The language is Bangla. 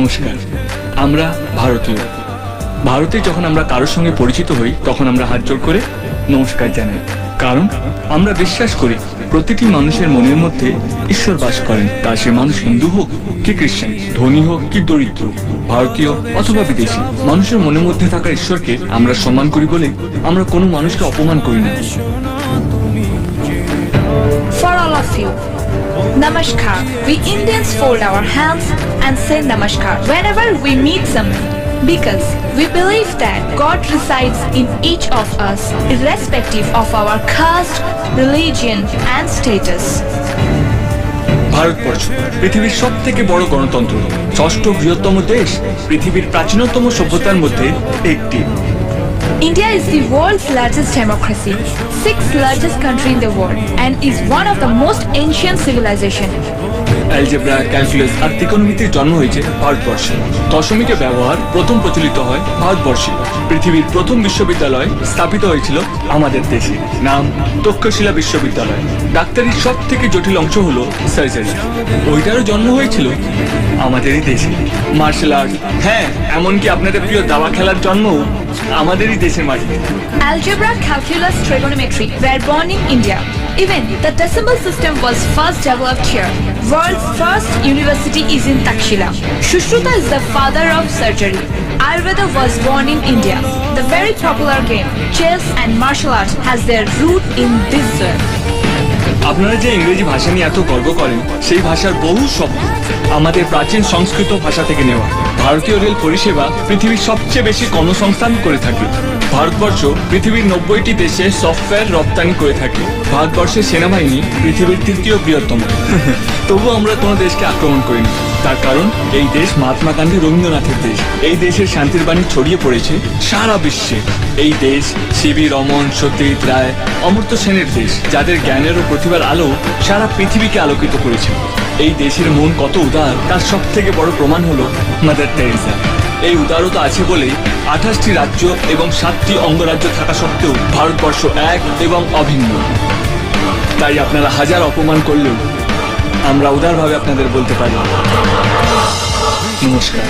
নমস্কার। আমরা ভারতীয়। ভারতে যখন আমরা কারোর সঙ্গে পরিচিত হই তখন আমরা হাত জোড় করে নমস্কার জানাই, কারণ আমরা বিশ্বাস করি প্রতিটি মানুষের মনের মধ্যে ঈশ্বর বাস করেন। তা সে মানুষ হিন্দু হোক কি খ্রিস্টান, ধনী হোক কি দরিদ্র, ভারতীয় অথবা বিদেশি, মানুষের মনের মধ্যে থাকা ঈশ্বরকে আমরা সম্মান করি বলে আমরা কোনো মানুষকে অপমান করি না। For all of you, Namaskar. We Indians fold our hands and say Namaskar whenever we meet someone, because we believe that God resides in each of us irrespective of our caste, religion and status. Bharatvarsha পৃথিবীর সব থেকে বড় গণতন্ত্র, ষষ্ঠ বৃহত্তম দেশ, পৃথিবীর প্রাচীনতম সভ্যতার মধ্যে একটি। India is the world's largest democracy, sixth largest country in the world, and is one of the most ancient civilization. Algebra, calculus আর ত্রিকোণমিতির জন্ম হয়েছে ভারতবর্ষে। দশমিকের ব্যবহার প্রথম প্রচলিত হয় ভারতবর্ষে। পৃথিবীর প্রথম বিশ্ববিদ্যালয় স্থাপিত হয়েছিল আমাদের দেশে, নাম তক্ষশিলা বিশ্ববিদ্যালয়। ডাক্তারির সব থেকে জটিল অংশ হলো সার্জারি, ওইটারও জন্ম হয়েছিল আমাদেরই দেশে। মার্শাল আর্ট, হ্যাঁ এমনকি আপনাদের প্রিয় দাবা খেলার জন্মও আমাদেরই দেশের মাটিতে। Algebra, calculus, trigonometry were born in India. Even the decimal system was first developed here. World's first university is in Takshila. Shushruta is the father of surgery. Ayurveda was born in India. The very popular game, chess and martial arts has their root in this soil. আপনারা যে ইংরেজি ভাষা নিয়ে এত গর্ব করেন, সেই ভাষার বহু শব্দ আমাদের প্রাচীন সংস্কৃত ভাষা থেকে নেওয়া। ভারতীয় রেল পরিষেবা পৃথিবীর সবচেয়ে বেশি কর্মসংস্থান করে থাকে। ভারতবর্ষ পৃথিবীর 90টি দেশে সফটওয়্যার রপ্তানি করে থাকে। ভারতবর্ষের সেনাবাহিনী পৃথিবীর তৃতীয় বৃহত্তম। তবু আমরা কোনো দেশকে আক্রমণ করিনি, তার কারণ এই দেশ মহাত্মা গান্ধী, রবীন্দ্রনাথের দেশ। এই দেশের শান্তির বাণী ছড়িয়ে পড়েছে সারা বিশ্বে। এই দেশ সিবি রমন, সত্যজিৎ রায়, অমর্ত্য সেনের দেশ, যাদের জ্ঞানের ও প্রতিভার আলো সারা পৃথিবীকে আলোকিত করেছে। এই দেশের মন কত উদার তার সব থেকে বড় প্রমাণ হলো মাদার টেরেসা। এই উদারতা আছে বলেই 28টি রাজ্য এবং 7টি অঙ্গরাজ্য থাকা সত্ত্বেও ভারতবর্ষ এক এবং অভিন্ন। তাই আপনারা হাজার অপমান করলেও আমরা উদারভাবে আপনাদের বলতে পারি নমস্কার।